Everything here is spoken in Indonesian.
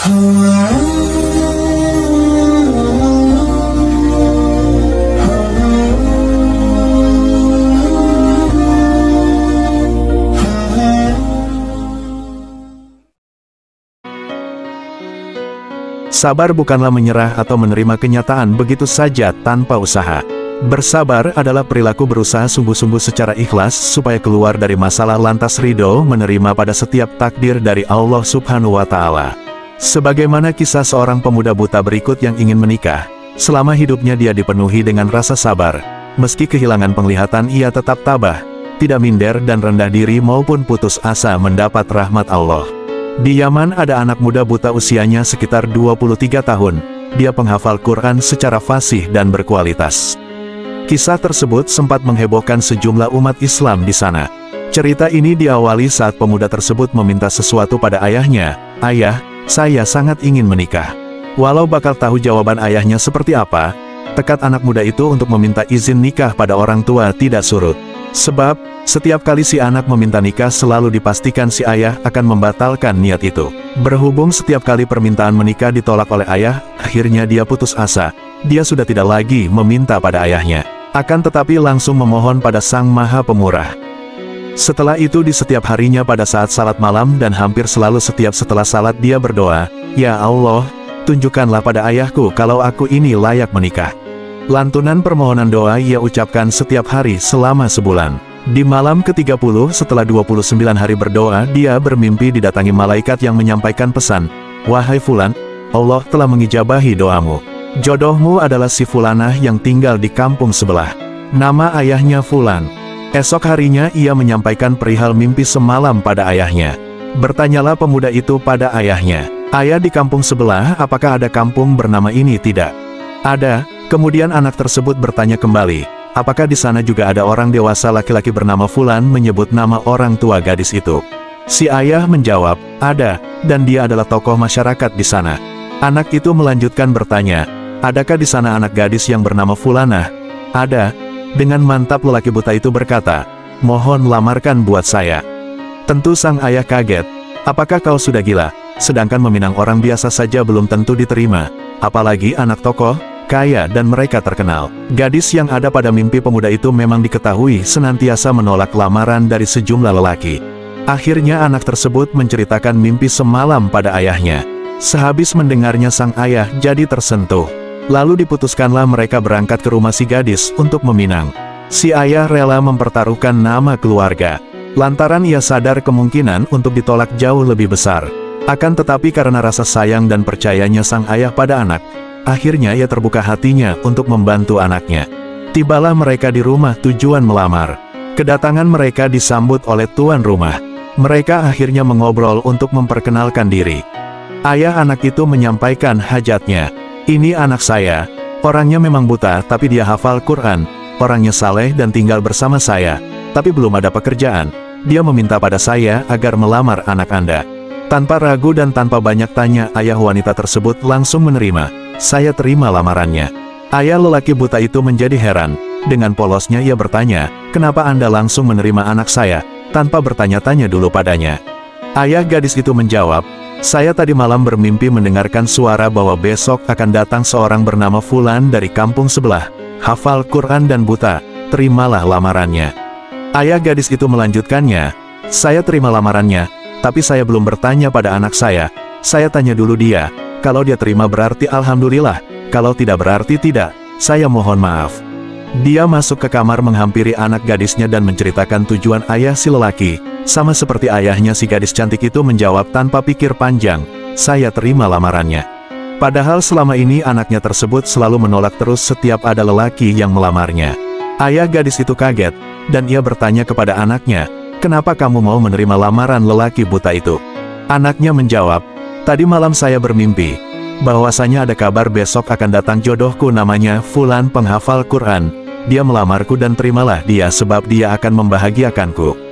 Sabar bukanlah menyerah atau menerima kenyataan begitu saja tanpa usaha. Bersabar adalah perilaku berusaha sungguh-sungguh secara ikhlas supaya keluar dari masalah lantas ridho menerima pada setiap takdir dari Allah Subhanahu wa Ta'ala. Sebagaimana kisah seorang pemuda buta berikut yang ingin menikah. Selama hidupnya dia dipenuhi dengan rasa sabar. Meski kehilangan penglihatan ia tetap tabah, tidak minder dan rendah diri maupun putus asa mendapat rahmat Allah. Di Yaman ada anak muda buta usianya sekitar 23 tahun. Dia penghafal Quran secara fasih dan berkualitas. Kisah tersebut sempat menghebohkan sejumlah umat Islam di sana. Cerita ini diawali saat pemuda tersebut meminta sesuatu pada ayahnya. "Ayah, saya sangat ingin menikah." Walau bakal tahu jawaban ayahnya seperti apa, tekad anak muda itu untuk meminta izin nikah pada orang tua tidak surut. Sebab, setiap kali si anak meminta nikah selalu dipastikan si ayah akan membatalkan niat itu. Berhubung setiap kali permintaan menikah ditolak oleh ayah, akhirnya dia putus asa. Dia sudah tidak lagi meminta pada ayahnya, akan tetapi langsung memohon pada Sang Maha Pemurah. Setelah itu di setiap harinya pada saat salat malam dan hampir selalu setiap setelah salat dia berdoa, "Ya Allah, tunjukkanlah pada ayahku kalau aku ini layak menikah." Lantunan permohonan doa ia ucapkan setiap hari selama sebulan. Di malam ke-30 setelah 29 hari berdoa, dia bermimpi didatangi malaikat yang menyampaikan pesan, "Wahai Fulan, Allah telah mengijabahi doamu. Jodohmu adalah si Fulanah yang tinggal di kampung sebelah. Nama ayahnya Fulan." Esok harinya ia menyampaikan perihal mimpi semalam pada ayahnya. Bertanyalah pemuda itu pada ayahnya, "Ayah, di kampung sebelah apakah ada kampung bernama ini?" "Tidak." "Ada." Kemudian anak tersebut bertanya kembali, "Apakah di sana juga ada orang dewasa laki-laki bernama Fulan?" menyebut nama orang tua gadis itu. Si ayah menjawab, "Ada, dan dia adalah tokoh masyarakat di sana." Anak itu melanjutkan bertanya, "Adakah di sana anak gadis yang bernama Fulanah?" "Ada." Dengan mantap lelaki buta itu berkata, "Mohon lamarkan buat saya." Tentu sang ayah kaget. "Apakah kau sudah gila? Sedangkan meminang orang biasa saja belum tentu diterima. Apalagi anak tokoh, kaya dan mereka terkenal." Gadis yang ada pada mimpi pemuda itu memang diketahui senantiasa menolak lamaran dari sejumlah lelaki. Akhirnya anak tersebut menceritakan mimpi semalam pada ayahnya. Sehabis mendengarnya sang ayah jadi tersentuh. Lalu diputuskanlah mereka berangkat ke rumah si gadis untuk meminang. Si ayah rela mempertaruhkan nama keluarga, lantaran ia sadar kemungkinan untuk ditolak jauh lebih besar. Akan tetapi karena rasa sayang dan percayanya sang ayah pada anak, akhirnya ia terbuka hatinya untuk membantu anaknya. Tibalah mereka di rumah tujuan melamar. Kedatangan mereka disambut oleh tuan rumah. Mereka akhirnya mengobrol untuk memperkenalkan diri. Ayah anak itu menyampaikan hajatnya. "Ini anak saya. Orangnya memang buta tapi dia hafal Quran. Orangnya saleh dan tinggal bersama saya. Tapi belum ada pekerjaan. Dia meminta pada saya agar melamar anak Anda." Tanpa ragu dan tanpa banyak tanya, ayah wanita tersebut langsung menerima. "Saya terima lamarannya." Ayah lelaki buta itu menjadi heran. Dengan polosnya ia bertanya, "Kenapa Anda langsung menerima anak saya, tanpa bertanya-tanya dulu padanya?" Ayah gadis itu menjawab, "Saya tadi malam bermimpi mendengarkan suara bahwa besok akan datang seorang bernama Fulan dari kampung sebelah, hafal Quran dan buta, terimalah lamarannya." Ayah gadis itu melanjutkannya, "Saya terima lamarannya, tapi saya belum bertanya pada anak saya. Saya tanya dulu dia. Kalau dia terima berarti alhamdulillah, kalau tidak berarti tidak, saya mohon maaf." Dia masuk ke kamar menghampiri anak gadisnya dan menceritakan tujuan ayah si lelaki. Sama seperti ayahnya, si gadis cantik itu menjawab tanpa pikir panjang, "Saya terima lamarannya." Padahal selama ini anaknya tersebut selalu menolak terus setiap ada lelaki yang melamarnya. Ayah gadis itu kaget, dan ia bertanya kepada anaknya, "Kenapa kamu mau menerima lamaran lelaki buta itu?" Anaknya menjawab, "Tadi malam saya bermimpi bahwasanya ada kabar besok akan datang jodohku namanya Fulan penghafal Quran. Dia melamarku dan terimalah dia sebab dia akan membahagiakanku."